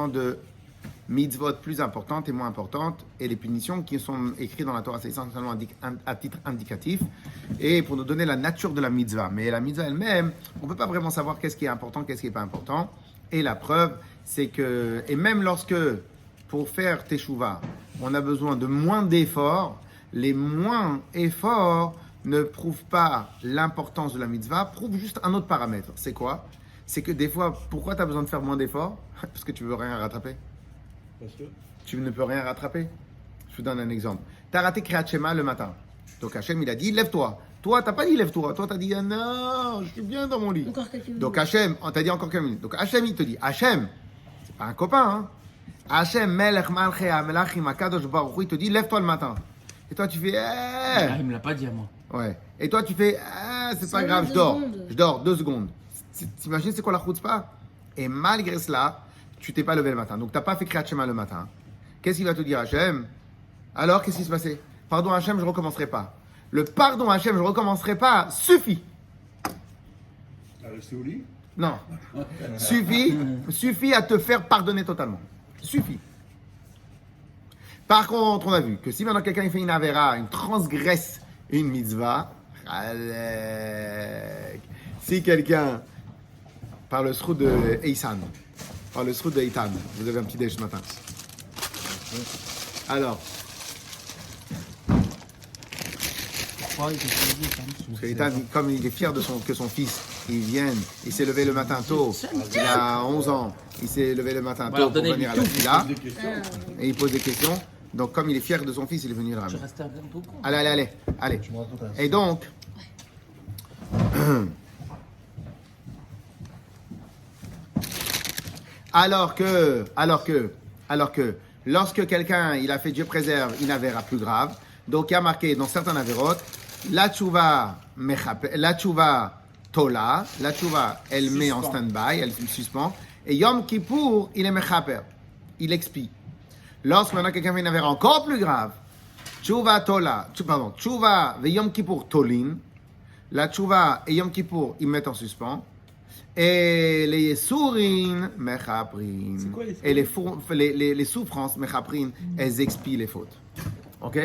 énormément de mitzvot plus importantes et moins importantes, et les punitions qui sont écrites dans la Torah, c'est essentiellement à titre indicatif, et pour nous donner la nature de la mitzvah. Mais la mitzvah elle-même, on ne peut pas vraiment savoir qu'est-ce qui est important, qu'est-ce qui n'est pas important. Et la preuve, c'est que, et même lorsque, pour faire teshuva, on a besoin de moins d'efforts, les moins efforts ne prouvent pas l'importance de la mitzvah, prouvent juste un autre paramètre. C'est quoi? C'est que des fois, pourquoi tu as besoin de faire moins d'efforts? Parce que tu ne veux rien rattraper. Parce que Tu ne peux rien rattraper. Je vous donne un exemple. Tu as raté Kriyat Shema le matin. Donc Hachem, il a dit, lève-toi. Toi, tu n'as pas dit lève-toi. Toi, tu as dit, ah non, je suis bien dans mon lit. Encore quelques minutes. Donc Hachem, on t'a dit encore quelques minutes. Donc Hachem, il te dit, Hachem, c'est pas un copain, hein. Hachem, Melech Malchei Hamelachim Akadosh Baruch Hu, il te dit, lève-toi le matin. Et toi, tu fais, Ah, il me l'a pas dit à moi. Ouais. Et toi, tu fais, c'est pas Ça grave, met je 2 dors. secondes. Je dors 2 secondes. T'imagines c'est quoi la chutzpah? Et malgré cela, tu t'es pas levé le matin. Donc, tu n'as pas fait Kriyat Shema le matin. Qu'est-ce qu'il va te dire, Hachem? Alors, qu'est-ce qui se passait? Pardon, Hachem, je ne recommencerai pas. Le pardon, Hachem, je ne recommencerai pas, suffit. à rester au lit. Non. Suffit à te faire pardonner totalement. Suffit. Par contre, on a vu que si maintenant quelqu'un il fait une avera, une transgresse une mitzvah, si quelqu'un, par le sroud de Eisan, par le sroud de Eitan, vous avez un petit déj ce matin. Alors, Pourquoi il était choisi, parce que Eitan, comme il est fier de que son fils, il s'est levé le matin tôt, il a 11 ans, il s'est levé le matin On va leur tôt pour donner venir à du la tout. fila, Des questions. et il pose des questions. Donc, comme il est fier de son fils, il est venu le Je ramener. restais un peu con. Allez. Je me raconte un Et donc, alors que, lorsque quelqu'un, il a fait Dieu préserve, une avéra plus grave, donc il y a marqué dans certains avérotes, la tchouva tola, la tchouva, elle met en stand-by, elle suspend, et Yom Kippour, il est mechaper, il expie. Lorsque maintenant quelqu'un fait une avéra encore plus grave, tchouva ve Yom Kippour tolin, la tchouva et Yom Kippour, ils mettent en suspens. Et les Yesourin, mechaprin. C'est quoi les Et les souffrances, mechaprin, elles expient les fautes. Ok?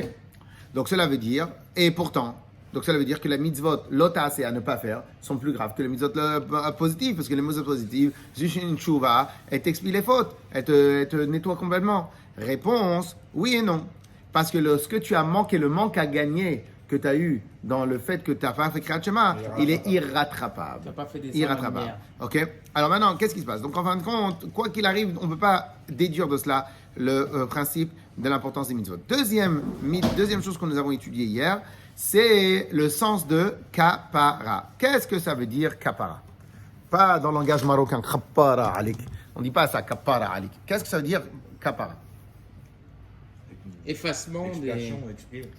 Donc cela veut dire, et pourtant, donc cela veut dire que les mitzvot lotas et à ne pas faire sont plus graves que les mitzvot positives, parce que les mitzvot positives, juste une tchouva, elles t'expient les fautes, elles te nettoient complètement. Réponse, oui et non. Parce que ce que tu as manqué, le manque à gagner que tu as eu dans le fait que tu n'as pas fait Kriyat Shema, il est irrattrapable. Tu n'as pas fait des Irrattrapable. Ok? Alors maintenant, qu'est-ce qui se passe? Donc en fin de compte, quoi qu'il arrive, on ne peut pas déduire de cela le principe de l'importance des mitzvot. Deuxième chose que nous avons étudiée hier, c'est le sens de kapara. Qu'est-ce que ça veut dire kapara? Pas dans le langage marocain, kapara alik. On ne dit pas ça, kapara alik. Qu'est-ce que ça veut dire kapara? Effacement des... Expiation, expier.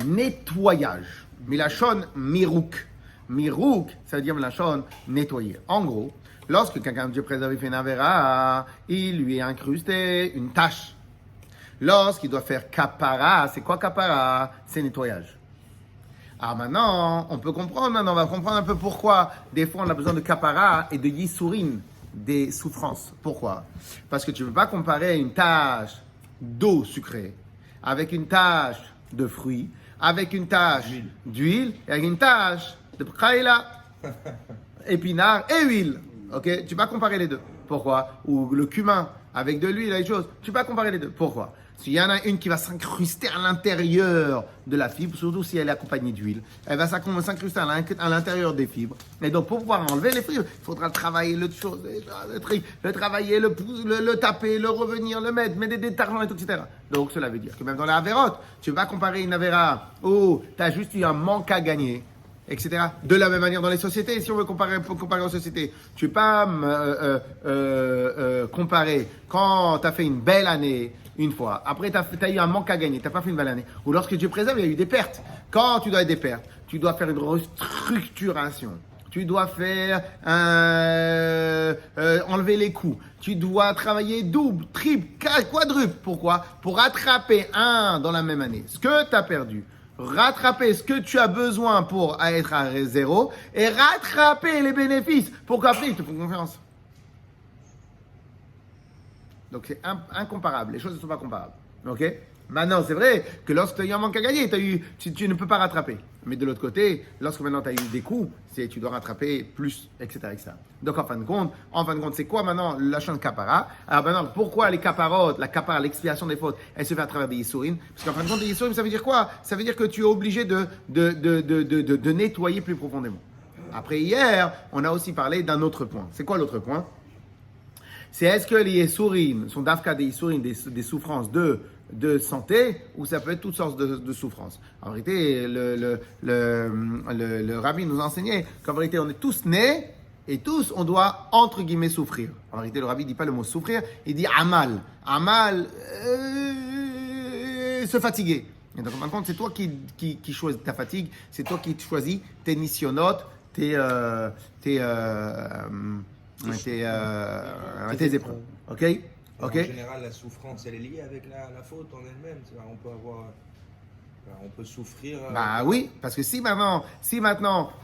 Nettoyage. Milachon mirouk. Mirouk, ça veut dire milachon nettoyer. En gros, lorsque quelqu'un de Dieu préservé fait une avéra, il lui est incrusté une tache. Lorsqu'il doit faire kapara, c'est quoi kapara? C'est nettoyage. Alors maintenant, on peut comprendre, on va comprendre un peu pourquoi des fois on a besoin de kapara et de yisourin, des souffrances. Pourquoi? Parce que tu ne peux pas comparer une tache d'eau sucrée avec une tache de fruits, avec une tache d'huile et avec une tache de praïla, épinards et huile. Ok? Tu ne peux pas comparer les deux. Pourquoi? Ou le cumin avec de l'huile et des choses. Tu ne peux pas comparer les deux. Pourquoi? S'il y en a une qui va s'incruster à l'intérieur de la fibre, surtout si elle est accompagnée d'huile, elle va s'incruster à l'intérieur des fibres. Et donc, pour pouvoir enlever les fibres, il faudra travailler le travailler, le taper, le revenir, le mettre des détergents et tout, etc. Donc, cela veut dire que même dans la avérote, tu vas comparer une avéra où tu as juste eu un manque à gagner, etc. De la même manière dans les sociétés, si on veut comparer aux sociétés, tu ne peux pas comparer quand tu as fait une belle année une fois, après tu as eu un manque à gagner, tu n'as pas fait une belle année, ou lorsque Dieu préserve, il y a eu des pertes. Quand tu dois avoir des pertes, tu dois faire une restructuration. Tu dois faire enlever les coûts. Tu dois travailler double, triple, quadruple. Pourquoi? Pour rattraper dans la même année ce que tu as perdu. Rattraper ce que tu as besoin pour être à zéro et rattraper les bénéfices pour qu'après ils te font confiance. Donc c'est incomparable. Les choses ne sont pas comparables. Ok? Maintenant, c'est vrai que lorsque tu as eu un manque à gagner, tu ne peux pas rattraper. Mais de l'autre côté, lorsque maintenant tu as eu des coups, tu dois rattraper plus, etc., etc. Donc en fin de compte, c'est quoi maintenant la de kapara? Alors maintenant, pourquoi les kaparot, la kapara, l'expiation des fautes, elle se fait à travers des yisourim? Parce qu'en fin de compte, des yisourim, ça veut dire quoi? Ça veut dire que tu es obligé de nettoyer plus profondément. Après hier, on a aussi parlé d'un autre point. C'est quoi l'autre point? C'est est-ce que les yisourim sont d'afka des yisourim, des souffrances de santé, ou ça peut être toutes sortes de souffrances. En vérité, le rabbi nous a enseigné qu'en vérité, on est tous nés et tous, on doit, entre guillemets, souffrir. En vérité, le rabbi ne dit pas le mot souffrir, il dit amal. Amal, se fatiguer. Et donc, en fin de compte, c'est toi qui choisis ta fatigue, c'est toi qui choisis tes nissionotes, tes épreuves. Ok? En général, la souffrance, elle est liée avec la faute en elle-même. On peut souffrir. Bah oui, parce que si maintenant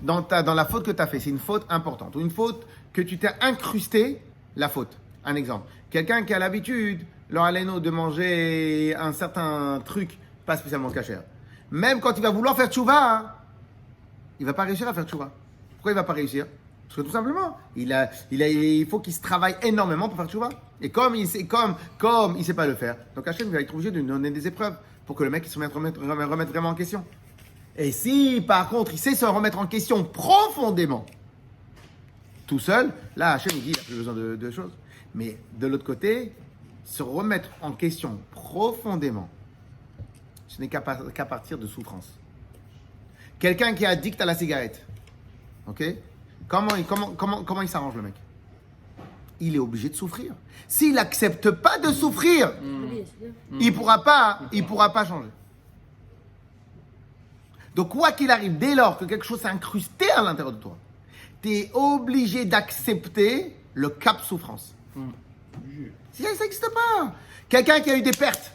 dans la faute que tu as fait, c'est une faute importante, ou une faute que tu t'es incrusté, la faute. Un exemple. Quelqu'un qui a l'habitude, de manger un certain truc, pas spécialement cachère. Même quand il va vouloir faire tchouva, il va pas réussir à faire tchouva. Pourquoi il va pas réussir? Parce que tout simplement, il faut qu'il se travaille énormément pour faire tchouva. Et comme il sait pas le faire, donc Hachem va être obligé de lui donner des épreuves pour que le mec il se remette vraiment en question. Et si par contre il sait se remettre en question profondément, tout seul, là Hachem il dit il n'a plus besoin de choses. Mais de l'autre côté, se remettre en question profondément, ce n'est qu'à partir de souffrance. Quelqu'un qui est addict à la cigarette, ok? Comment il s'arrange le mec? Il est obligé de souffrir. S'il n'accepte pas de souffrir, il pourra pas changer. Donc quoi qu'il arrive, dès lors que quelque chose s'est incrusté à l'intérieur de toi, tu es obligé d'accepter le cap souffrance. Ça n'existe pas. Quelqu'un qui a eu des pertes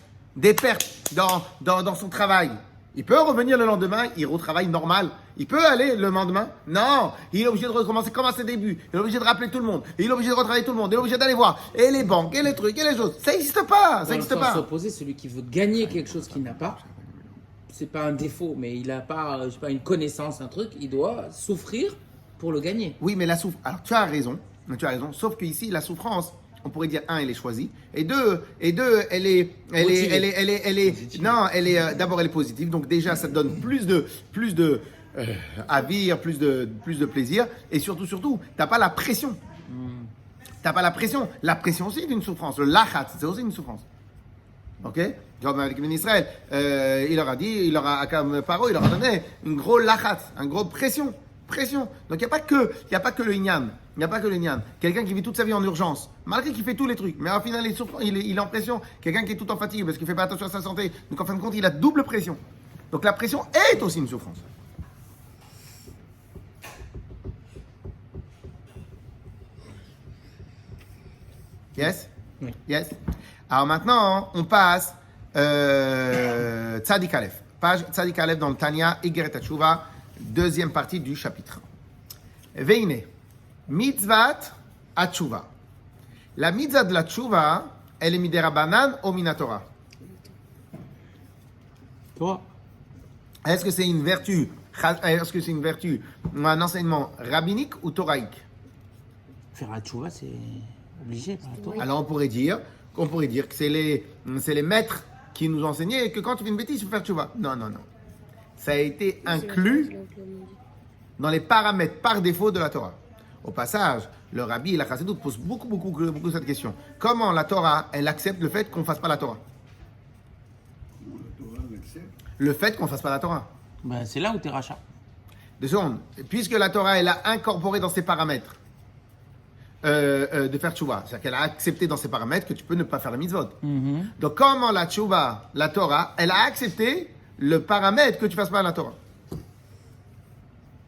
dans son travail, il peut revenir le lendemain, il retravaille normal. Il peut aller le lendemain. Non, il est obligé de recommencer comme à ses débuts. Il est obligé de rappeler tout le monde. Il est obligé de retravailler tout le monde. Il est obligé d'aller voir. Et les banques, et les trucs, et les choses. Ça n'existe pas. Ça n'existe pas. S'opposer, celui qui veut gagner quelque chose qu'il n'a pas, c'est pas un défaut, mais il n'a pas, une connaissance, un truc. Il doit souffrir pour le gagner. Oui, mais la souffrance. Alors tu as raison. Sauf qu'ici, la souffrance, on pourrait dire elle est choisie, et deux, elle est d'abord elle est positive, donc déjà ça te donne plus de avir, plus de plaisir, et surtout, t'as pas la pression. T'as pas la pression. La pression aussi est une souffrance. Le lachat, c'est aussi une souffrance. Ok? Comme avec le ministre Israël, il leur a donné une grosse lachat, une grosse pression. Donc il n'y a pas que le inyan. Quelqu'un qui vit toute sa vie en urgence, malgré qu'il fait tous les trucs, mais au final il est en pression. Quelqu'un qui est tout en fatigue parce qu'il ne fait pas attention à sa santé. Donc en fin de compte, il a double pression. Donc la pression est aussi une souffrance. Yes? Oui. Yes? Alors maintenant, on passe Tzadik Aleph. Page Tzadik Aleph dans le Tanya, Igeret HaTshuva, deuxième partie du chapitre. Veine, mitzvat HaTshuva. La mitzvah de la Tshuva, elle est midérabanan ou minatora? Toi, Est-ce que c'est une vertu, un enseignement rabbinique ou toraïque? faire la tchouva, c'est obligé par la Torah. Alors on pourrait dire que c'est les maîtres qui nous enseignaient que quand tu fais une bêtise, il faut faire tchouva. Non. Ça a été inclus dans les paramètres par défaut de la Torah. Au passage, le rabbi et la chassidut posent beaucoup cette question. Comment la Torah, elle accepte le fait qu'on ne fasse pas la Torah? Le fait qu'on ne fasse pas la Torah. Ben, c'est là où tu es rachat. 2 secondes. Puisque la Torah, elle a incorporé dans ses paramètres de faire tchouva. C'est-à-dire qu'elle a accepté dans ses paramètres que tu peux ne pas faire la mitzvot. Donc comment la tchouva, la Torah, elle a accepté le paramètre que tu fasses pas la Torah?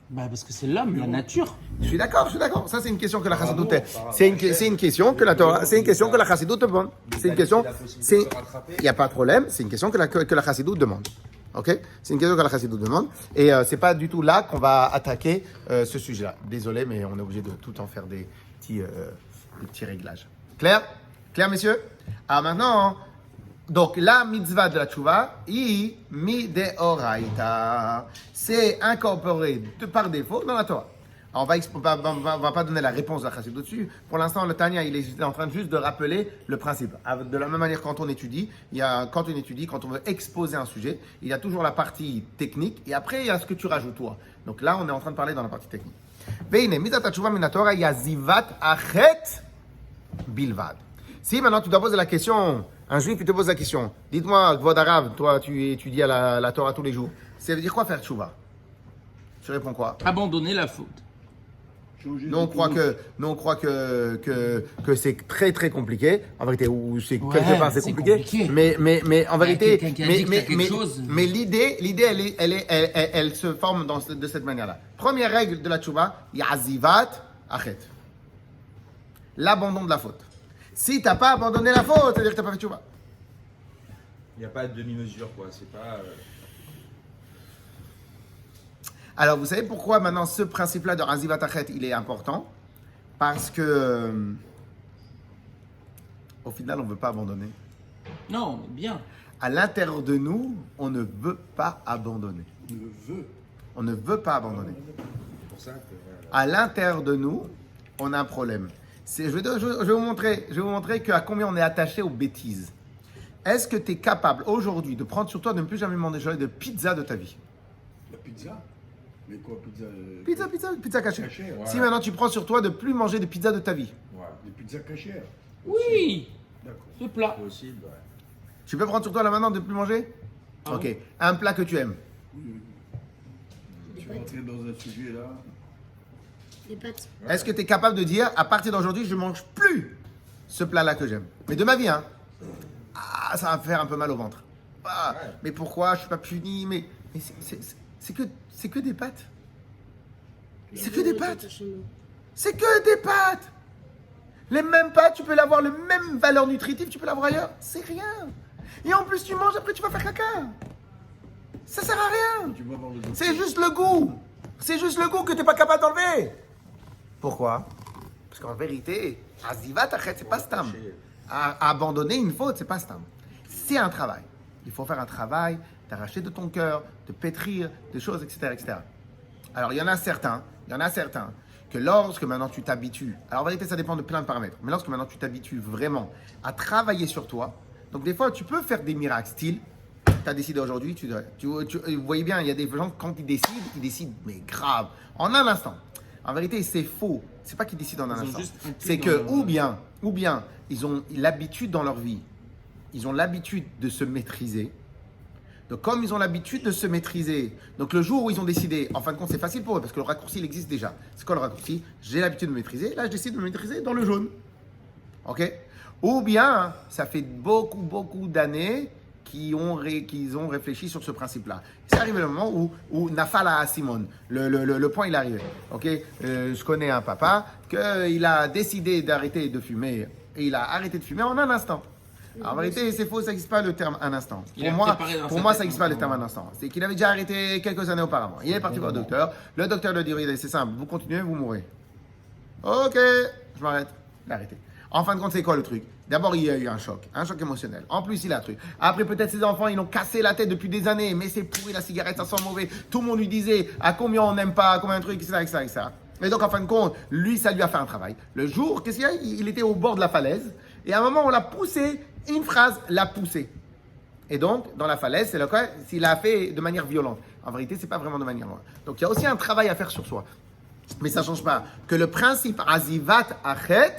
Ben, parce que c'est l'homme, la nature. Je suis d'accord. Ça, c'est une question que la chassidut c'est une question que la Torah, c'est une question que la chassidut demande. C'est une question, il n'y a pas de problème, c'est une question que la chassidut demande. Ok? C'est une question que la chassidut demande. Et c'est pas du tout là qu'on va attaquer ce sujet-là. Désolé, mais on est obligé de tout en faire des petits réglages. Clair, messieurs? Alors maintenant, donc la mitzvah de la tchouva, i mideoraita, c'est incorporé par défaut dans la Torah. Alors, on va pas donner la réponse de la chassidut dessus. Pour l'instant, le Tanya, il est en train juste de rappeler le principe. De la même manière, quand on étudie, quand on veut exposer un sujet, il y a toujours la partie technique et après, il y a ce que tu rajoutes toi. Donc là, on est en train de parler dans la partie technique. Veine, mitzvah tchouva min Torah, yazivat achet bilvad. Si maintenant tu dois poser la question, un juif il te pose la question, dites-moi, Kvod Arav, toi tu étudies à la Torah tous les jours, ça veut dire quoi faire tchouva? Tu réponds quoi? Abandonner la faute. Nous on croit que c'est très très compliqué, en vérité, ou c'est Ouais, quelque part c'est c'est compliqué, compliqué. mais en vérité, quelqu'un qui a dit que t'as quelque chose. mais l'idée elle se forme de cette manière-là. Première règle de la tchouva, yazivat achet, l'abandon de la faute. Si t'as pas abandonné la faute, ça veut dire que t'as pas fait tchouva. Il n'y a pas de demi-mesure, quoi. C'est pas. Alors, vous savez pourquoi maintenant ce principe-là de Azivat Achet, il est important? Parce que, au final, on ne veut pas abandonner. Non, mais bien. À l'intérieur de nous, on ne veut pas abandonner. On ne veut pas abandonner. C'est pour ça que. À l'intérieur de nous, on a un problème. Je vais vous montrer à combien on est attaché aux bêtises. Est-ce que tu es capable aujourd'hui de prendre sur toi de ne plus jamais manger de pizza de ta vie? La pizza? Mais quoi, Pizza cachée. Cachère, Si maintenant tu prends sur toi de plus manger de pizza de ta vie, Ouais. Des pizzas cachères. Oui, D'accord. ce plat. Possible, ouais. tu peux prendre sur toi là maintenant de plus manger? Ah Ok. Un plat que tu aimes. Je suis rentré dans un sujet là. Des pâtes. Est-ce que tu es capable de dire, à partir d'aujourd'hui, je ne mange plus ce plat-là que j'aime? Mais de ma vie, hein. Ah, ça va me faire un peu mal au ventre. Ah, Ouais. mais pourquoi? Je ne suis pas puni. Mais c'est que des pâtes. C'est que des pâtes. C'est que des pâtes. Les mêmes pâtes, tu peux l'avoir, le même valeur nutritive, tu peux l'avoir ailleurs. C'est rien. Et en plus, tu manges, après tu vas faire caca. Ça sert à rien. Tu vas voir le docteur. C'est juste le goût. C'est juste le goût que tu n'es pas capable d'enlever. Pourquoi? Parce qu'en vérité, Azivat Achet, c'est pas stam. Abandonner une faute, c'est pas stam. C'est un travail. Il faut faire un travail d'arracher de ton cœur, de pétrir des choses, etc., etc. Alors, il y en a certains que lorsque maintenant tu t'habitues, alors en vérité, ça dépend de plein de paramètres, mais lorsque maintenant tu t'habitues vraiment à travailler sur toi, donc des fois, tu peux faire des miracles, style, tu as décidé aujourd'hui, vous voyez bien, il y a des gens, quand ils décident, mais grave, en un instant. En vérité, c'est faux. C'est pas qu'ils décident en un Ils ont instant. juste un cul C'est dans que, le- ou bien, ils ont l'habitude dans leur vie, ils ont l'habitude de se maîtriser. Donc, comme ils ont l'habitude de se maîtriser, donc le jour où ils ont décidé, en fin de compte, c'est facile pour eux parce que le raccourci, il existe déjà. C'est quoi le raccourci? J'ai l'habitude de me maîtriser, là, je décide de me maîtriser dans le jaune. Ok? Ou bien, ça fait beaucoup d'années qu'ils ont réfléchi sur ce principe-là. C'est arrivé le moment où Nafala à Simone, le point il est arrivé. Ok, je connais un papa qu'il a décidé d'arrêter de fumer et il a arrêté de fumer en un instant. En vérité, c'est faux, ça n'existe pas le terme un instant. Il a préparé dans Pour sa moi, tête ça n'existe pas le un terme un instant. C'est qu'il avait déjà arrêté quelques années auparavant. Il est parti voir le docteur. Le docteur lui dit, oui, c'est simple, vous continuez, vous mourrez. Ok, je m'arrête. Il a arrêté. En fin de compte, c'est quoi le truc? D'abord, il y a eu un choc émotionnel. En plus, il a un truc. Après, peut-être ses enfants, ils l'ont cassé la tête depuis des années. Mais c'est pourri, la cigarette, ça sent mauvais. Tout le monde lui disait à combien on n'aime pas, combien de trucs, etc. Et donc, en fin de compte, lui, ça lui a fait un travail. Le jour, qu'est-ce qu'il y a? Il était au bord de la falaise. Et à un moment, on l'a poussé. Une phrase l'a poussé. Et donc, dans la falaise, c'est le cas s'il a fait de manière violente. En vérité, c'est pas vraiment de manière violente. Donc, il y a aussi un travail à faire sur soi. Mais ça ne change pas que le principe Azivat Achet,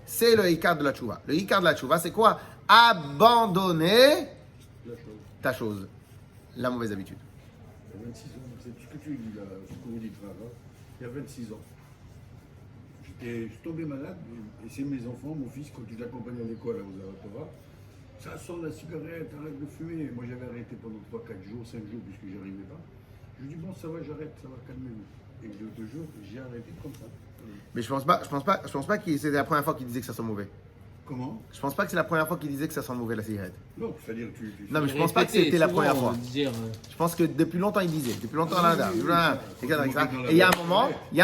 c'est le Ikar de la Tchouva. Le Ikar de la Tchouva, c'est quoi? Abandonner ta chose, la mauvaise habitude. Il y a 26 ans, c'est ce que tu dis là, ce que vous dites là, il y a 26 ans. Je suis tombé malade, et c'est mes enfants, mon fils, quand je l'accompagnais à l'école aux Zaratova, ça sent la cigarette, arrête de fumer. Moi j'avais arrêté pendant 3, 4 jours, 5 jours, puisque j'y arrivais pas. Je lui dis, bon, ça va, j'arrête, ça va, calmez-vous. Et le 2 jours, j'ai arrêté comme ça. Mais je pense pas que c'était la première fois qu'il disait que ça soit mauvais. Comment? Je pense pas que c'est la première fois qu'il disait que ça sent mauvais la cigarette. Non, c'est-à-dire que tu Non, mais je pense pas que Répéter c'était la souvent, première fois. dire, Je pense que depuis longtemps il disait, depuis longtemps là, oui, oui, là, oui. etc. Et il y a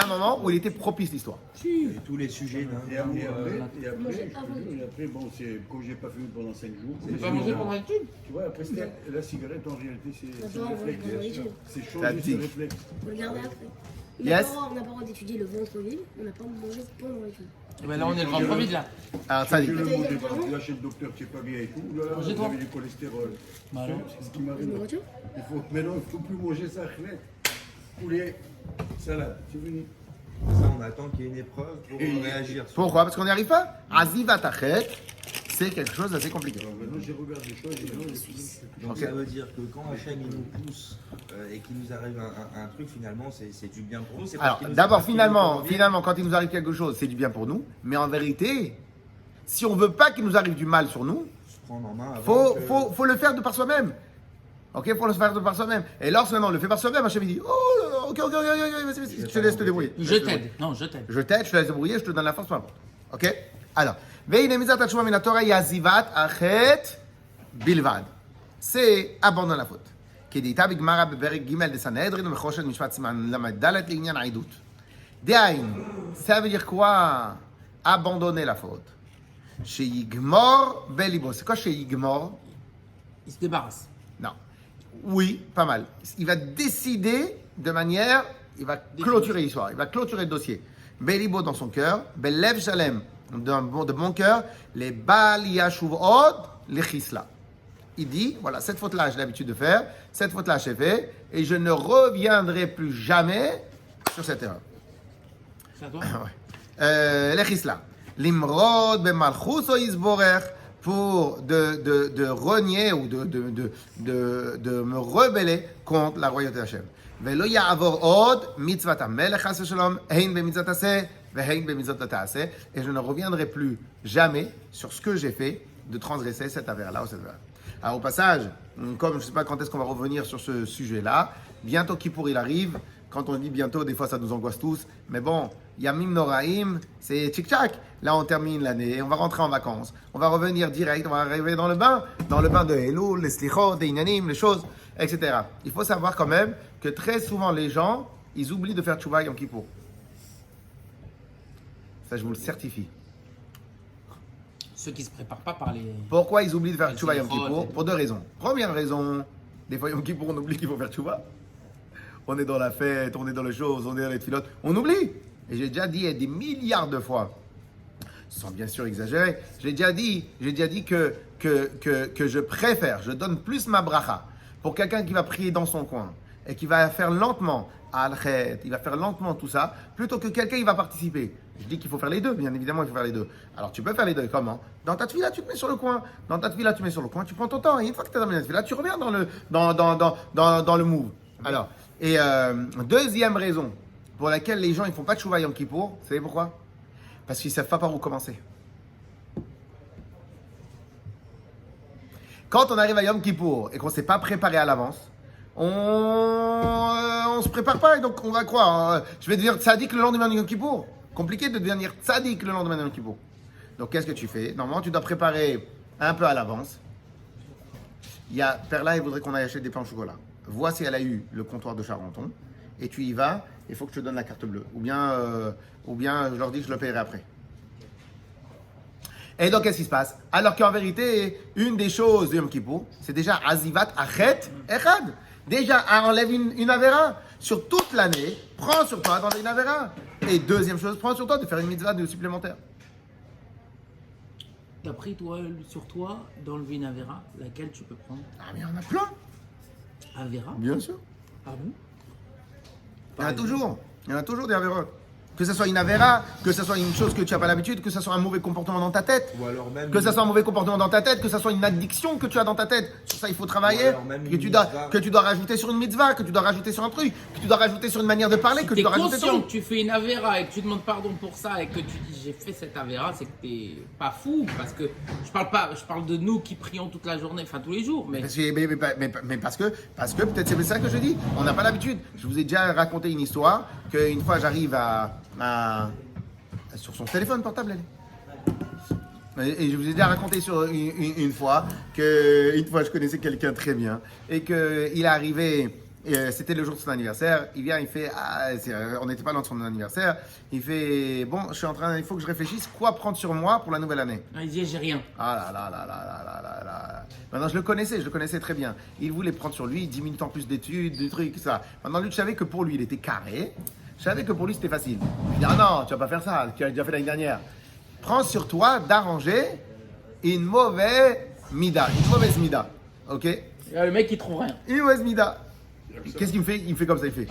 un moment où il était propice l'histoire. Et tous les sujets d'un Et après, Moi, j'ai je te jure, et après, bon, c'est quand j'ai pas fumé pendant 5 jours. Tu peux pas manger pendant l'étude. Tu vois, après, la cigarette, en réalité, c'est Attends, le on va réflexe. pendant l'étude. C'est changer Tactique. ce réflexe. Faut le garder après. Yes. On n'a pas le droit d'étudier le ventre vide, on n'a pas mangé pendant l'étude. Eh ben là, on est le ventre vide là. Alors ça dit. Je le mangeais pas. Là, chez le docteur, tu es pas bien et tout. Là, vous Mangez-toi. avez du cholestérol. Voilà. C'est ce qui Je me m'arrive. retire. Maintenant, il ne faut plus manger ça, Ahmed. Poulet, salade, c'est fini. Ça, on attend qu'il y ait une épreuve pour Et- réagir. Pourquoi? Parce qu'on n'y arrive pas. Azivat Achet, c'est quelque chose d'assez compliqué. Alors maintenant, j'ai regardé des choses et non, Donc Ok. ça veut dire que quand Hachem il nous pousse et qu'il nous arrive un truc, finalement, c'est du bien pour nous. c'est parce Alors qu'il nous d'abord, a fait le finalement, quand il nous arrive quelque chose, c'est du bien pour nous. Mais en vérité, si on veut pas qu'il nous arrive du mal sur nous, se prendre en main avant faut le faire de par soi-même. Ok, faut le faire de par soi-même. Et lorsque on le fait par soi-même, Hachem il dit, oh là là, ok, vas-y, je te laisse te débrouiller. Je t'aide. Non, je t'aide. Je t'aide, je te laisse débrouiller, je te donne la force, peu importe. Ok? Alors, Veine mizat atshuma min Torah yazivat achet bilvad. C'est abandonner la faute. כדאיתה בגמרא בפרק ג' דסנהדרין ובחושן משפט סימן ל"ד לעניין העדות. דהיינו, ça veut dire quoi? Abandonner la faute. שיגמור בליבו. C'est quoi שיגמור? Il se débarrasse. Non. Oui, pas mal. Il va décider de manière, il va clôturer l'histoire, il va clôturer le dossier. Belibo dans son cœur, Belev Shalem, de bon cœur, les Bal Yashuvot, les Chisla. Il dit, voilà, cette faute-là, j'ai l'habitude de faire, cette faute-là, j'ai fait, et je ne reviendrai plus jamais sur cette erreur. C'est à toi. Les Chisla. Limrod bemalchus o isborer, pour de renier ou de me rebeller contre la royauté d'Hachem. Velo ya'avor od mitzvat hamelech chas v'shalom, hein b'mitzvat aseh, v'hen b'mitzvat ta'aseh, et je ne reviendrai plus jamais sur ce que j'ai fait de transgresser cette affaire-là ou cette affaire. Alors au passage, comme je ne sais pas quand est-ce qu'on va revenir sur ce sujet-là, bientôt Kippour il arrive. Quand on dit bientôt, des fois ça nous angoisse tous. Mais bon, Yamim Noraim, c'est tchic-tchac. Là on termine l'année, on va rentrer en vacances. On va revenir direct, on va arriver dans le bain de Elul, les slichot, les inanim, les choses, etc. Il faut savoir quand même que très souvent les gens, ils oublient de faire tchouva Yom Kippour. Ça je vous le certifie. Ceux qui se préparent pas par les. Pourquoi ils oublient de faire Les tchouva Yom slichot, Kippour? et- Pour deux raisons. Première raison, des fois Yom Kippour on oublie qu'il faut faire tchouva. On est dans la fête, on est dans les choses, on est dans les tfilotes, on oublie. Et j'ai déjà dit des milliards de fois, sans bien sûr exagérer, j'ai déjà dit que je préfère, je donne plus ma bracha pour quelqu'un qui va prier dans son coin et qui va faire lentement al-khet, il va faire lentement tout ça, plutôt que quelqu'un qui va participer. Je dis qu'il faut faire les deux, bien évidemment, il faut faire les deux. Alors tu peux faire les deux, comment? Dans ta tefila, tu te mets sur le coin. Dans ta tefila, tu mets sur le coin, tu prends ton temps. Et une fois que tu es dans la tefila, tu reviens dans le move. Alors, et deuxième raison pour laquelle les gens ils font pas de Tchouva Yom Kippour, vous savez pourquoi? Parce qu'ils savent pas par où commencer. Quand on arrive à Yom Kippour et qu'on s'est pas préparé à l'avance, on se prépare pas et donc on va croire. Je vais devenir tzaddik le lendemain de Yom Kippour. Compliqué de devenir tzaddik le lendemain de Yom Kippour. Donc qu'est-ce que tu fais? Normalement, tu dois préparer un peu à l'avance. Il y a Perla, il voudrait qu'on aille acheter des pains au chocolat. Vois si elle a eu le comptoir de Charenton. Et tu y vas, il faut que je te donne la carte bleue. Ou bien je leur dis que je le paierai après. Et donc, qu'est-ce qui se passe? Alors qu'en vérité, une des choses de Yom Kippour, c'est déjà Azivat Achet Echad. Déjà, enlève une Avera. Sur toute l'année, prends sur toi dans une Avera. Et deuxième chose, prends sur toi de faire une mitzvah de supplémentaire. T'as pris toi, sur toi d'enlever une Avera, laquelle tu peux prendre? Ah, mais il y en a plein. Avera? Bien sûr. Ah bon? Il y en a toujours. Il y en a toujours des Averot. Que ce soit une Avera, que ce soit une chose que tu n'as pas l'habitude, que ce soit un mauvais comportement dans ta tête. Ou alors même Que ça soit un mauvais comportement dans ta tête, que ça soit une addiction que tu as dans ta tête. Sur ça, il faut travailler. Ou alors même Que une tu, dois, mitzvah. que tu dois rajouter sur une mitzvah, que tu dois rajouter sur un truc, que tu dois rajouter sur une manière de parler, que Si tu t'es dois rajouter conscient sur que tu fais une Avera et que tu demandes pardon pour ça et que tu dis j'ai fait cette Avera, c'est que t'es pas fou. Parce que je parle de nous qui prions toute la journée, enfin tous les jours. Mais Mais parce que peut-être c'est ça que je dis. On n'a pas l'habitude. Je vous ai déjà raconté une histoire qu'une fois j'arrive sur son téléphone portable. Et je vous ai déjà raconté sur une fois que une fois je connaissais quelqu'un très bien et que il est arrivé, c'était le jour de son anniversaire. Il vient, il fait, on n'était pas loin de son anniversaire. Il fait, bon, il faut que je réfléchisse quoi prendre sur moi pour la nouvelle année. Ah, il dit j'ai rien. Ah là là là là là là là là. Maintenant je le connaissais très bien. Il voulait prendre sur lui 10 minutes en plus d'études, des trucs, ça. Maintenant lui, je savais que pour lui il était carré. Je savais que pour lui c'était facile. Je dis ah non, tu vas pas faire ça, tu as déjà fait l'année dernière. Prends sur toi d'arranger une mauvaise mida, ok? Et là, le mec il trouve rien. Une mauvaise mida. Qu'est-ce qu'il me fait? Il me fait comme ça, il fait.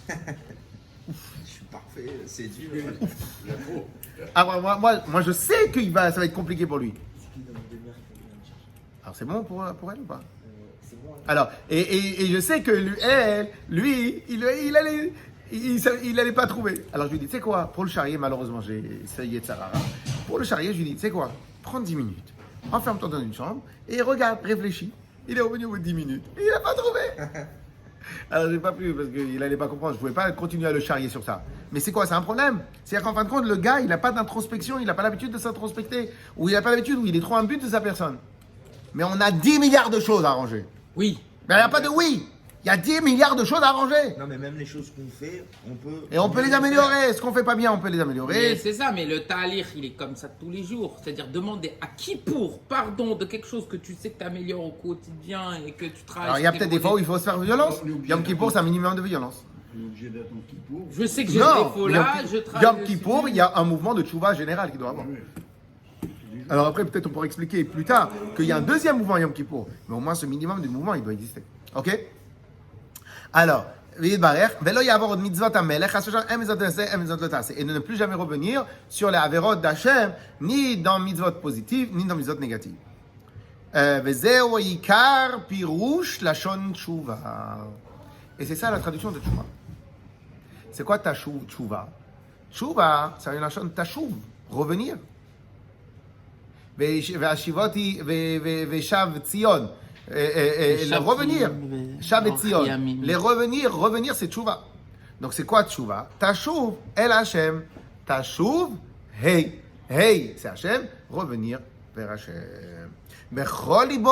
Je suis parfait, c'est dur. Ah, moi je sais que ça va être compliqué pour lui. Alors c'est bon pour elle ou pas? Alors, et je sais que lui, il allait pas trouver. Alors je lui dis, tu sais quoi, pour le charrier, malheureusement, j'ai essayé de Sarara. Pour le charrier, je lui dis, tu sais quoi, prends 10 minutes, enferme-toi dans une chambre et regarde, réfléchis. Il est revenu au bout de 10 minutes et il n'a pas trouvé. Alors j'ai pas pu parce qu'il n'allait pas comprendre. Je pouvais pas continuer à le charrier sur ça. Mais c'est quoi? C'est un problème. C'est-à-dire qu'en fin de compte, le gars, il n'a pas d'introspection, il n'a pas l'habitude de s'introspecter. Ou il n'a pas l'habitude, ou il est trop un but de sa personne. Mais on a 10 milliards de choses à arranger. Oui. Mais il n'y a pas de oui. Il y a 10 milliards de choses à arranger. Non, mais même les choses qu'on fait, on peut. Et on peut les améliorer. Ce qu'on fait pas bien, on peut les Mais améliorer. c'est ça, mais le ta'alir, il est comme ça tous les jours. C'est-à-dire demander à qui pour pardon de quelque chose que tu sais que tu améliores au quotidien et que tu travailles. Alors il y a peut-être des fois où il faut se faire violence. Yom Kippour, c'est un minimum de violence. On est obligé d'être en Kippour. Je sais que j'ai Non, ce défaut-là, je travaille. Yom Kippour, il y a un mouvement de tchouva général qui doit avoir. Alors après, peut-être on pourra expliquer plus tard qu'il y a un deuxième mouvement Yom Kippour. Mais au moins, ce minimum du mouvement, il doit exister. Ok? Alors, et de ne plus jamais revenir sur les averot d'Hachem, ni dans mitzvot positives, ni dans mitzvot négatives. Et c'est ça la traduction de tchouva. C'est quoi tchouva? Tchouva, c'est une lachon tashuv, revenir. Veshav Tzion, le revenir. Shav et Tzion. Les revenir, c'est tchouva. Donc c'est quoi tchouva? Tashuv el Hashem. Tashuv, hey. Hey, c'est Hashem, revenir vers Hashem. Bechol libo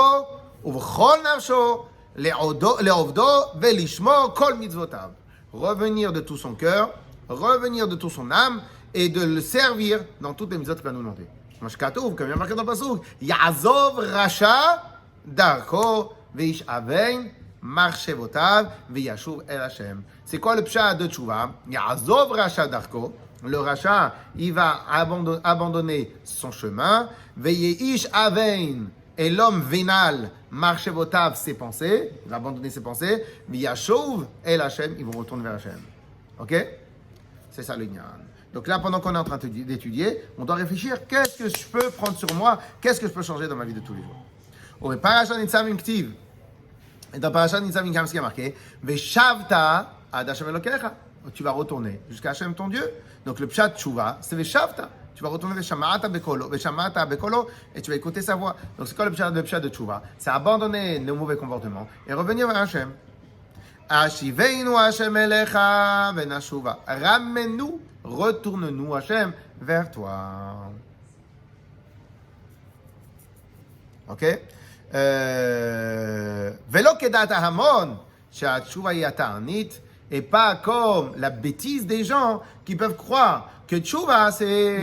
uvechol nafsho leovdo velishmo kol mitzvotav. Revenir de tout son cœur, revenir de toute son âme et de le servir dans toutes les mitzvot qu'il va nous demander. Comme il y a marqué dans le pasuk, Ya'azov Rasha Darko Veish Avein Marchevotav Veyashuv El Hashem. C'est quoi le pshat de tchouva? Ya'azov Rasha Darko. Le Rasha, il va abandonner son chemin. Veish Avein. Et l'homme vénal, Marchevotav, ses pensées. Il va abandonner ses pensées. Veyashuv El Hashem. Ils vont retourner vers Hashem. Ok? C'est ça le nyan. Donc là, pendant qu'on est en train d'étudier, on doit réfléchir, qu'est-ce que je peux prendre sur moi, qu'est-ce que je peux changer dans ma vie de tous les jours. Et dans Parashat Nitzavim, comme ce qui est marqué, Veshavta ad Hashem Elokecha. Tu vas retourner jusqu'à Hashem ton Dieu. Donc le pshat tshuva, c'est Veshavta. Tu vas retourner Veshamata bekolo, et tu vas écouter sa voix. Donc c'est quoi le pshat de tshuva? C'est abandonner nos mauvais comportements et revenir vers Hashem. Ashiveinu Hashem Elecha venashuva. Ramène-nous, retourne-nous Hashem vers toi. Ok? Velo kedat hamon she'atshuva hi ta'anit, et pas comme la bêtise des gens qui peuvent croire que tshuva c'est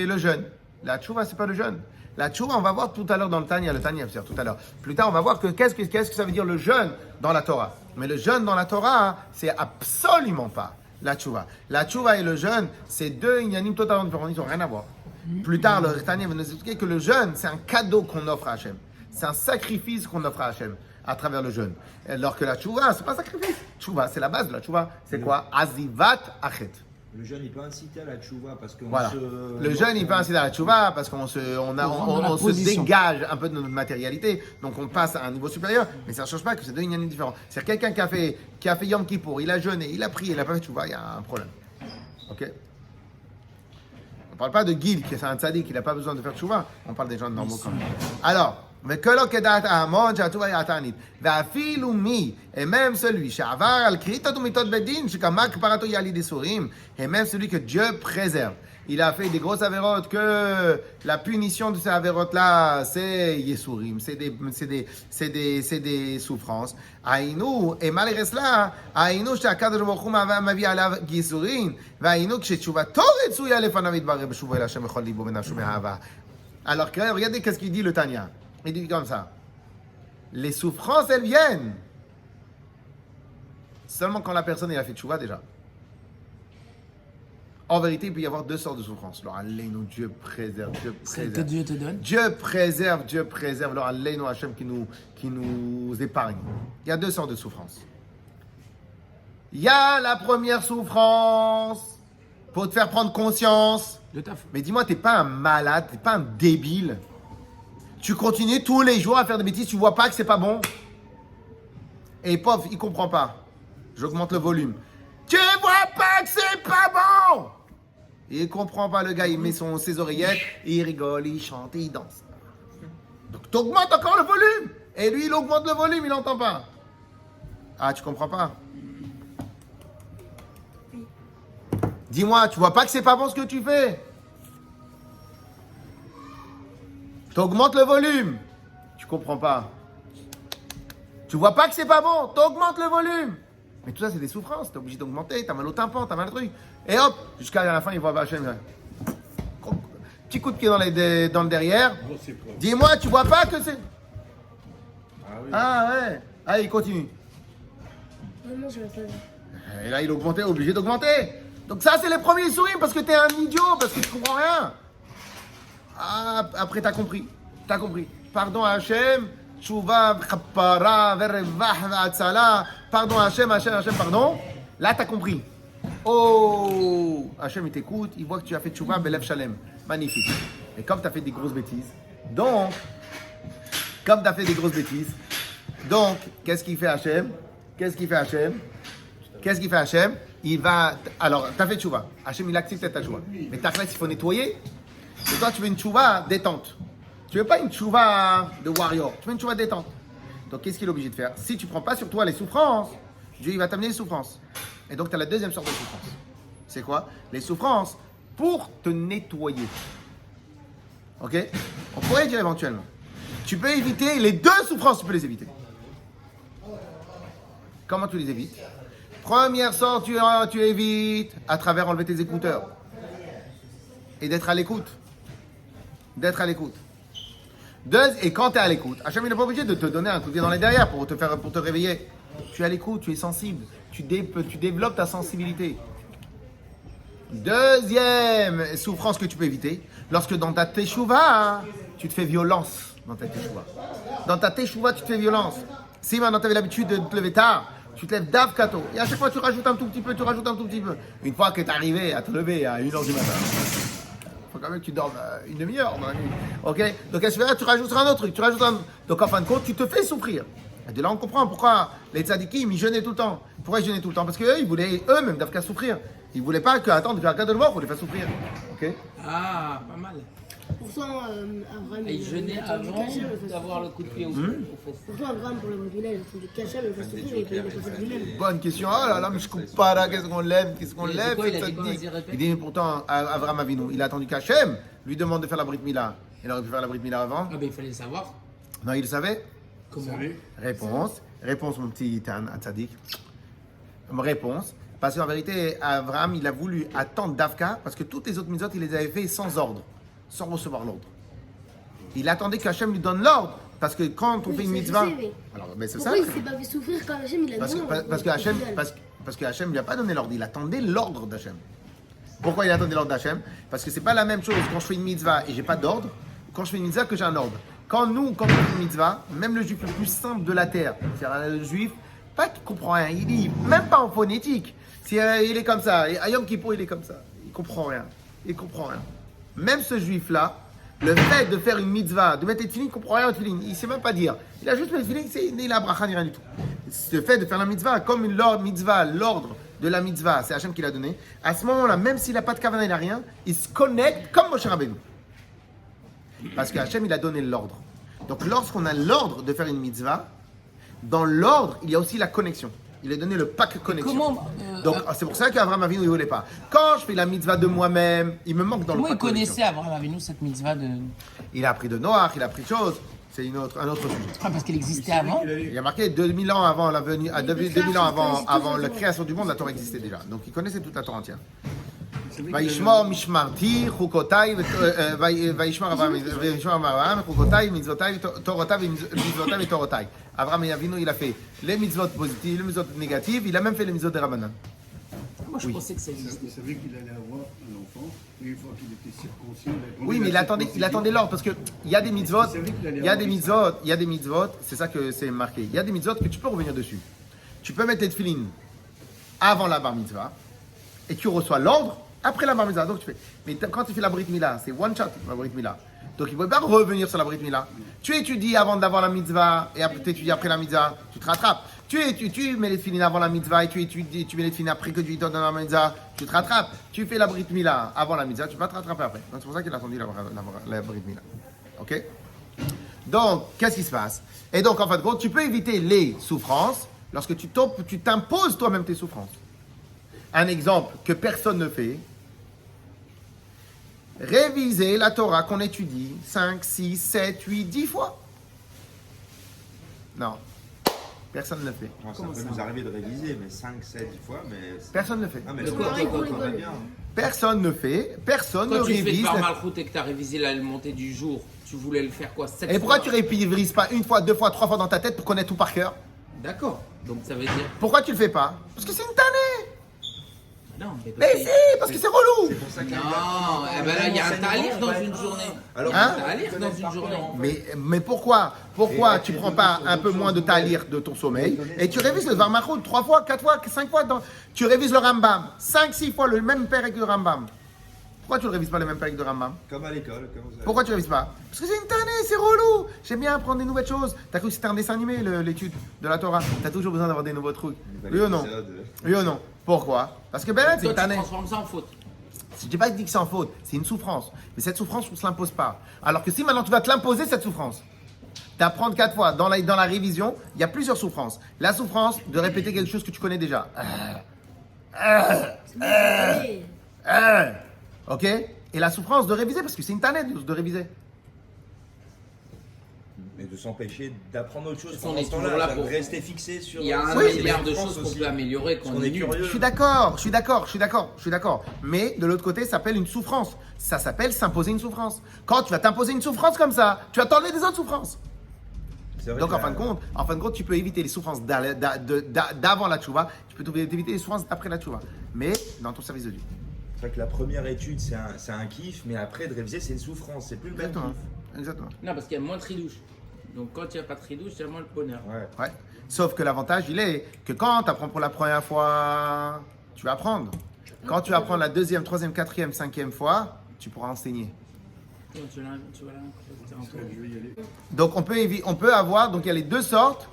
le jeûne. La tshuva c'est pas le jeûne. La tshuva, on va voir tout à l'heure dans le Tanya, tout à l'heure. Plus tard, on va voir que qu'est-ce que ça veut dire le jeûne dans la Torah. Mais le jeûne dans la Torah, c'est absolument pas la tshuva. La tshuva et le jeûne, c'est deux inyanim totalement différents, ils n'ont rien à voir. Plus tard, le Tanya va nous expliquer que le jeûne, c'est un cadeau qu'on offre à Hashem. C'est un sacrifice qu'on offre à Hashem à travers le jeûne. Alors que la tshuva, c'est pas un sacrifice. Tshuva, c'est la base de la tshuva. C'est quoi? Azivat achet. Le jeune, il peut inciter à la tchouva parce qu'on voilà. Le jeune, il peut inciter à la tchouva parce qu'on se dégage un peu de notre matérialité, donc on passe à un niveau supérieur, mais ça ne change pas que c'est deux inyanim différents. C'est-à-dire quelqu'un qui a fait Yom Kippour, il a jeûné, il a prié, il n'a pas fait tchouva, il y a un problème. Ok? On ne parle pas de Gil, qui est un tzaddik, il n'a pas besoin de faire tchouva, on parle des gens normaux comme ça. Alors, et même celui et même celui que Dieu préserve, il a fait des grosses avérotes, que la punition de ces avérotes-là, c'est Yesourim, c'est des souffrances. Aïnou, et malgré cela, Aïnou, שהקדוש ברוך הוא מביא עליו ייסורים, והאינו כשתשובתו רצויה לפניו יתברר בשובו אל השם בכל ליבו ונפשו מאהבה. Alors, regardez qu'est-ce qu'il dit le Tanya. Il dit comme ça. Les souffrances, elles viennent seulement quand la personne elle a fait tchouva déjà. En vérité, il peut y avoir deux sortes de souffrances. Alors, Allénou, Dieu préserve, Dieu Celle que préserve. Dieu te donne. Dieu préserve. Alors, Allénou, Hachem qui nous épargne. Il y a deux sortes de souffrances. Il y a la première souffrance pour te faire prendre conscience. Le taf. Mais dis-moi, t'es pas un malade, t'es pas un débile. Tu continues tous les jours à faire des bêtises, tu vois pas que c'est pas bon. Et pauvre, il comprend pas. J'augmente le volume. Tu vois pas que c'est pas bon. Il comprend pas, le gars, il met ses oreillettes, il rigole, il chante, il danse. Donc t'augmentes encore le volume. Et lui, il augmente le volume, il n'entend pas. Ah, tu comprends pas? Dis-moi, tu vois pas que c'est pas bon ce que tu fais? T'augmentes le volume. Tu comprends pas. Tu vois pas que c'est pas bon. T'augmentes le volume. Mais tout ça, c'est des souffrances. T'es obligé d'augmenter. T'as mal au tympan, t'as mal au truc. Et hop, jusqu'à la fin, il voit Hachem. Petit coup de pied dans le derrière. Bon, c'est quoi? Dis-moi, tu vois pas que c'est... Ah oui. Ah ouais. Allez, il continue. Vraiment, je vais pas. Et là, il augmentait, obligé d'augmenter. Donc ça, c'est les premiers sourires parce que t'es un idiot, parce que tu comprends rien. Ah, après, t'as compris. T'as compris. Pardon Hachem, Tchouva, Khappara, Verevah, V'atzala. Pardon Hachem, pardon. Là, t'as compris. Oh, Hachem, il t'écoute, il voit que tu as fait Tchouva, Belev Shalem. Magnifique. Et comme t'as fait des grosses bêtises, donc, qu'est-ce qu'il fait Hachem? Il va... Alors, t'as fait tchouva. Hachem, il accepte ta tchouva. Mais ta classe, il faut nettoyer. Et toi, tu veux une tchouva détente. Tu veux pas une tchouva de warrior. Tu veux une tchouva détente. Donc, qu'est-ce qu'il est obligé de faire? Si tu prends pas sur toi les souffrances, Dieu, il va t'amener les souffrances. Et donc, tu as la deuxième sorte de souffrance. C'est quoi? Les souffrances pour te nettoyer. Ok? On pourrait dire éventuellement. Tu peux éviter les deux souffrances, tu peux les éviter. Comment tu les évites? Première sorte, tu évites à travers enlever tes écouteurs et d'être à l'écoute. Et quand tu es à l'écoute, Hachem, il n'est pas obligé de te donner un coup de pied dans les derrière pour te réveiller. Tu es à l'écoute, tu es sensible, tu développes ta sensibilité. Deuxième souffrance que tu peux éviter, lorsque dans ta teshuva, tu te fais violence dans ta teshuva. Dans ta teshuva, tu te fais violence. Si maintenant tu avais l'habitude de te lever tard, tu te lèves d'avkato. Et à chaque fois, tu rajoutes un tout petit peu. Une fois que tu es arrivé à te lever à 1h du matin, il faut quand même que tu dormes une demi-heure dans la nuit. Ok? Donc, à ce moment-là, tu rajouteras un autre truc. Donc, en fin de compte, tu te fais souffrir. Et de là, on comprend pourquoi les tzadikim, ils jeûnaient tout le temps. Pourquoi ils jeûnaient tout le temps? Parce qu'eux, ils voulaient eux-mêmes d'avka souffrir. Ils ne voulaient pas attendre que Hakadosh Baruch Hu les fasse souffrir. Ok? Ah, pas mal. Pourtant, Abraham. Et il jeûnait avant d'avoir le coup de pied aux fesses. Pourtant, Abraham, pour le Mobilal, il a fait du cachet, il va souffrir et il a fait du lui-même. Bonne question. Oh là là, mais je coupe pas là. Qu'est-ce qu'on lève? Il a dit quoi, vas-y, répète. Il dit, mais pourtant, Avraham Avinu, il a attendu qu'Hachem lui demande de faire la Brit Mila. Il aurait pu faire la Brit Mila avant. Ah ben il fallait le savoir. Non, il le savait. Comment? Réponse, mon petit Tan, Tzadik. Réponse. Parce qu'en vérité, Avraham, il a voulu attendre Davka, parce que toutes les autres mitzvot, il les avait fait sans ordre, sans recevoir l'ordre. Il attendait qu'Hachem lui donne l'ordre, parce que quand on fait une mitzvah... Alors, mais c'est ça. Pourquoi il s'est pas fait souffrir quand Hachem il a dit Parce que Hachem lui a pas donné l'ordre, il attendait l'ordre d'Hachem. Pourquoi il attendait l'ordre d'Hachem? Parce que c'est pas la même chose quand je fais une mitzvah et j'ai pas d'ordre, quand je fais une mitzvah que j'ai un ordre. Quand on fait une mitzvah, même le juif le plus simple de la terre, c'est-à-dire le juif, pas qui comprend rien, il lit, même pas en phonétique. Il est comme ça, et à Yom Kippour il est comme ça, il comprend rien. Même ce juif-là, le fait de faire une mitzvah, de mettre les tefilines, il comprend rien aux tefilines, il sait même pas dire. Il a juste mis les tefilines, il a bracha ni rien du tout. Le fait de faire la mitzvah, comme l'ordre de la mitzvah, c'est Hachem qui l'a donné. À ce moment-là, même s'il n'a pas de kavanah, il n'a rien, il se connecte comme Moshe Rabbeinu. Parce que Hachem, il a donné l'ordre. Donc lorsqu'on a l'ordre de faire une mitzvah, dans l'ordre, il y a aussi la connexion. Il a donné le pack connexion. Comment Donc c'est pour ça qu'Abraham Avinu il voulait pas. Quand je fais la mitzvah de moi-même, il me manque dans Comment le il pack collection. connaissait Abraham Avinu cette mitzvah de. Il a appris de Noach, il a appris de choses. C'est un autre sujet. Ah, parce qu'elle existait C'est vrai avant. qu'il allait- Il y a marqué 2000 ans avant la venue, Il était 2000 ans clair, avant c'est la toujours création du monde, la Torah existait déjà. Donc il connaissait toute la Torah entière. c'est vrai qu'il וישמור משמרתי, חוקותיי, וישמור אברהם, חוקותיי, מצוותיי, תורותיי ומצוותיי ותורותיי. אברהם אבינו, il a fait les mitzvot positives, les mitzvot négatives, il a même fait les mitzvot de Rabbanan. Moi, je Oui. pensais que ça Il existait. savait qu'il allait avoir un enfant, et une fois qu'il était circoncis, Oui, mais il attendait l'ordre parce que il y a des mitzvot, il y a des mitzvot, c'est ça que c'est marqué. Il y a des mitzvot que tu peux revenir dessus. Tu peux mettre les tefilines avant la bar mitzvah et tu reçois l'ordre après la bar mitzvah. Donc tu fais. Mais quand tu fais la brit mila, c'est one shot la brit mila. Donc il ne faut pas revenir sur la brit mila. Tu étudies avant d'avoir la mitzvah et après tu étudies après la mitzvah, tu te rattrapes. Tu mets les tefilines avant la mitzvah et tu mets les tefilines après que tu donnes la mitzvah, tu te rattrapes. Tu fais la brit mila avant la mitzvah, tu vas te rattraper après. Donc c'est pour ça qu'il a attendu la brit mila. Ok? Donc, qu'est-ce qui se passe? Et donc, en fin de compte, tu peux éviter les souffrances lorsque tu t'imposes toi-même tes souffrances. Un exemple que personne ne fait, réviser la Torah qu'on étudie 5, 6, 7, 8, 10 fois. Non, personne ne le fait. Ça peut nous arriver de réviser, mais 5, 7, 10 fois, mais. Personne ne le fait. Ah, mais Mais c'est quoi, pas quoi, quoi, ça va quoi. bien. Personne ne fait, personne ne Quand tu fais révise. le bar malchoute et que tu as révisé la montée du jour, tu voulais le faire quoi 7 Et pourquoi fois tu révises pas une fois, deux fois, trois fois dans ta tête pour connaître tout par cœur? D'accord. Donc ça veut dire. Pourquoi tu le fais pas? Parce que c'est une tannée. Non, mais Mais si, parce que c'est relou. C'est pour ça qu'il y a- Non, eh ben là, il y a un talir dans une journée. Alors, Hein? Un talir dans une journée. Mais pourquoi tu prends pas un peu moins de talir de ton sommeil et tu révises le Varmachot 3 fois, 4 fois, 5 fois, tu révises le Rambam 5, 6 fois le même père que le Rambam. Pourquoi tu ne révises pas le même père que le Rambam? Comme à l'école. Comme vous avez- Pourquoi tu ne révises pas? Parce que c'est une tannée, c'est relou. J'aime bien apprendre des nouvelles choses. T'as cru que c'était un dessin animé l'étude de la Torah? T'as toujours besoin d'avoir des nouveaux trucs. Oui ou non? Oui ou non? Pourquoi? Parce que ben c'est Toi, une tu tannée. transformes ça en faute. Je n'ai pas dit que c'est en faute, c'est une souffrance. Mais cette souffrance, on ne se l'impose pas. Alors que si maintenant tu vas te l'imposer, cette souffrance, t'apprendre 4 fois dans la révision, il y a plusieurs souffrances. La souffrance de répéter quelque chose que tu connais déjà. Allez. Ok? Et la souffrance de réviser, parce que c'est une tannée de réviser. Mais de s'empêcher d'apprendre autre chose. Parce qu'on Pendant est ce toujours temps-là, là pour- rester fixé sur. Il y a un Oui, milliard mais de France choses qu'on aussi. peut améliorer quand Parce on qu'on est est nul. curieux. Je suis d'accord. Mais de l'autre côté, ça s'appelle une souffrance. Ça s'appelle s'imposer une souffrance. Quand tu vas t'imposer une souffrance comme ça, tu vas t'enlever des autres souffrances. C'est vrai Donc que en fin de compte, tu peux éviter les souffrances d'avant la tchouva, tu peux éviter les souffrances d'après la tchouva. Mais dans ton service de Dieu. C'est vrai que la première étude, c'est un kiff, mais après, de réviser, c'est une souffrance. C'est plus le même Exactement. kiff. Exactement. Non, parce qu'il y a moins de tridouche. Donc quand il n'y a pas de tridouche, il y a moins le bonheur. Ouais. Ouais. Sauf que l'avantage, il est que quand tu apprends pour la première fois, tu vas apprendre. Quand tu vas apprendre la deuxième, troisième, quatrième, cinquième fois, tu pourras enseigner. Tu vois là, c'est un peu- Je vais y aller. Donc on peut avoir, donc il y a les deux sortes,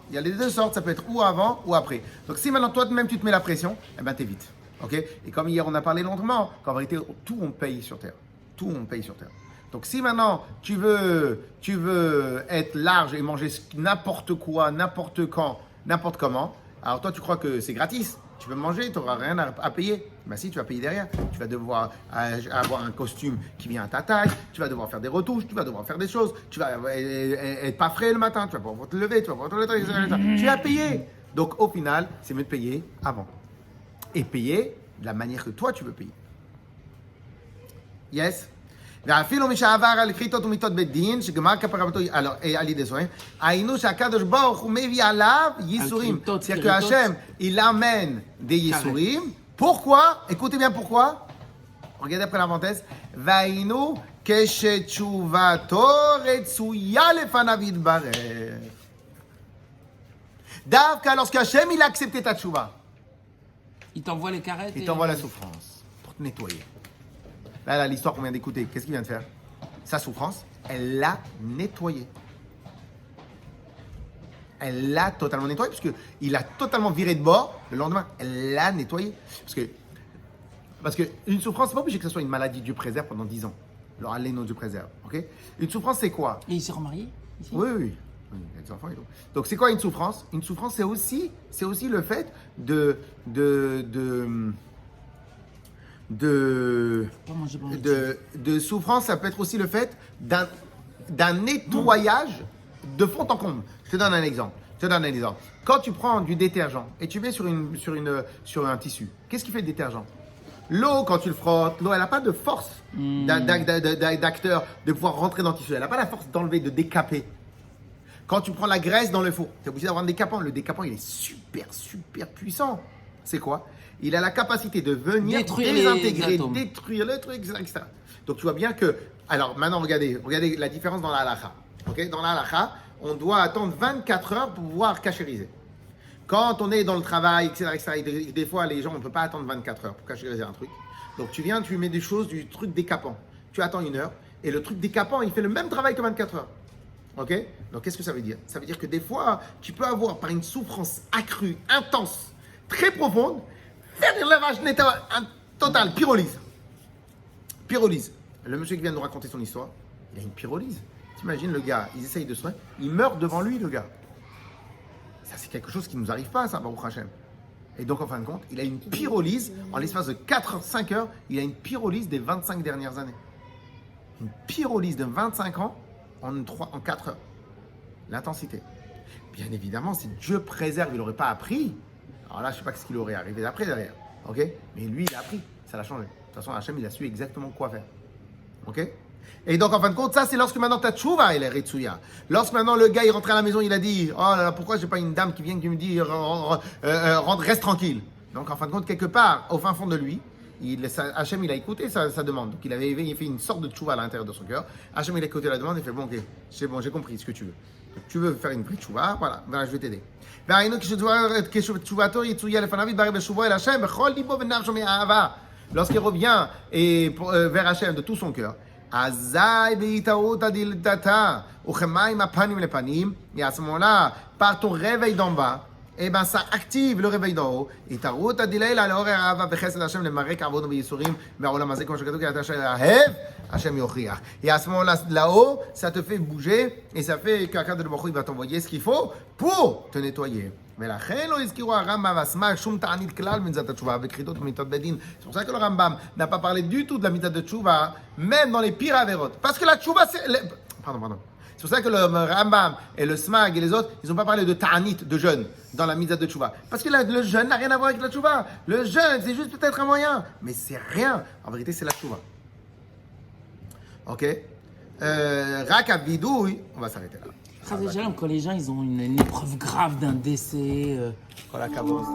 ça peut être ou avant ou après. Donc si maintenant toi-même tu te mets la pression, eh ben t'évites. Ok? Et comme hier on a parlé longuement, qu'en vérité tout on paye sur terre. Tout on paye sur terre. Donc si maintenant tu veux être large et manger n'importe quoi, n'importe quand, n'importe comment, alors toi tu crois que c'est gratis, tu peux manger, tu n'auras rien à payer. Ben si, tu vas payer derrière. Tu vas devoir avoir un costume qui vient à ta taille, tu vas devoir faire des retouches, tu vas devoir faire des choses, tu vas être pas frais le matin, tu vas pouvoir te lever, tu vas pouvoir te lever, tu vas payer. Donc au final, c'est mieux de payer avant. Et payer de la manière que toi tu veux payer. Yes? ואפילו מי שעבר על כריתות ומיתות בדין, שגמר כפרתו על ידי זוהר, היינו שהקדוש ברוך הוא מביא עליו ייסורים. כריתות, C'est-à-dire que כריתות. Hachem, il amène des ייסורים. Pourquoi? Écoutez bien pourquoi. Regardez après la parenthèse. והיינו כשתשובתו רצויה לפניו יתברך. דווקא lorsque Hachem, il a accepté ta tchouva, Il t'envoie les carrettes. il et- t'envoie la souffrance pour te nettoyer. Là, l'histoire qu'on vient d'écouter, qu'est-ce qu'il vient de faire? Sa souffrance, elle l'a nettoyée. Elle l'a totalement nettoyée, parce qu'il a totalement viré de bord le lendemain. Elle l'a nettoyée. Parce que une souffrance, c'est pas obligé que ce soit une maladie, Dieu préserve pendant 10 ans. Alors, allez, non, Dieu préserve. Ok? Une souffrance, c'est quoi? Et il s'est remarié ici Oui. Oui, il y a des enfants et tout. Donc c'est quoi une souffrance? Une souffrance, c'est aussi le fait de souffrance, ça peut être aussi le fait d'un nettoyage de fond en comble. Je te donne un exemple. Quand tu prends du détergent et tu mets sur un tissu, qu'est-ce qui fait le détergent? L'eau, quand tu le frottes, l'eau, elle n'a pas de force d'acteur de pouvoir rentrer dans le tissu. Elle n'a pas la force d'enlever, de décaper. Quand tu prends la graisse dans le four, tu es obligé d'avoir un décapant. Le décapant, il est super, super puissant. C'est quoi? Il a la capacité de venir désintégrer, détruire le truc, etc. Donc tu vois bien que... Alors maintenant, regardez la différence dans la halakha. Okay? Dans la halakha, on doit attendre 24 heures pour pouvoir cachériser. Quand on est dans le travail, etc., des fois, les gens, on ne peut pas attendre 24 heures pour cachériser un truc. Donc tu viens, tu mets des choses, du truc décapant. Tu attends 1 heure, et le truc décapant, il fait le même travail que 24 heures. Ok? Donc qu'est-ce que ça veut dire? Ça veut dire que des fois, tu peux avoir, par une souffrance accrue, intense, très profonde, faire un lavage un total, pyrolyse. Le monsieur qui vient de nous raconter son histoire, il a une pyrolyse. T'imagines le gars, ils essayent de soigner, il meurt devant lui, le gars. Ça, c'est quelque chose qui ne nous arrive pas, ça, Baruch Hashem. Et donc, en fin de compte, il a une pyrolyse, en l'espace de 4-5 heures, il a une pyrolyse des 25 dernières années. Une pyrolyse de 25 ans en 4 heures. L'intensité. Bien évidemment, si Dieu préserve, il n'aurait pas appris. Alors là, je ne sais pas ce qu'il aurait arrivé d'après derrière. Ok? Mais lui, il a appris. Ça l'a changé. De toute façon, Hachem, il a su exactement quoi faire. Ok? Et donc, en fin de compte, ça, c'est lorsque maintenant ta tchouva, elle est retsuya. Lorsque maintenant le gars, il rentrait à la maison, il a dit, oh là là, pourquoi j'ai pas une dame qui vient qui me dit, reste tranquille. Donc, en fin de compte, quelque part, au fin fond de lui, Hachem, il a écouté sa demande. Donc, il fait une sorte de tchouva à l'intérieur de son cœur. Hachem, il a écouté la demande, il fait, bon, ok, c'est bon, j'ai compris ce que tu veux. Donc, tu veux faire une vraie tchouva, voilà, ben, je vais t'aider. Lorsqu'il revient vers Hachem de tout son cœur, Azaï beitaouta dildata, uchemaim apanim le panim, et à ce moment-là, par ton réveil d'en bas, eh ben ça active le réveil d'en haut. Et taouta dilay la l'or ava bechesed Hashem le marek avod beyisurim, ve'olam hazeh comme je dis, Hashem ahev, Hashem yochiach. Et à ce moment-là, là-haut, ça te fait bouger et ça fait qu'Akadosh Baruch Hu il va t'envoyer ce qu'il faut pour te nettoyer. ולכן לא הזכירו הרמב"ם והסמ"ק שום תענית כלל במצוות התשובה וכריתות ומיתות בדין. C'est pour ça que le Rambam n'a pas parlé du tout de la mitzvah de tchouva, même dans les pires avérotes. Parce que la tchouva, c'est... Pardon. C'est pour ça que le Rambam et le Smag et les autres, ils n'ont pas parlé de ta'anit, de jeûne, dans la mitzvah de tchouva. Parce que le jeûne n'a rien à voir avec la tchouva. Le jeûne, c'est juste peut-être un moyen. Mais c'est rien. En vérité, c'est la tchouva. Ok? Rak avidouille, on va s'arrêter là. Quand les gens ils ont une épreuve grave d'un décès. Quand la cabose.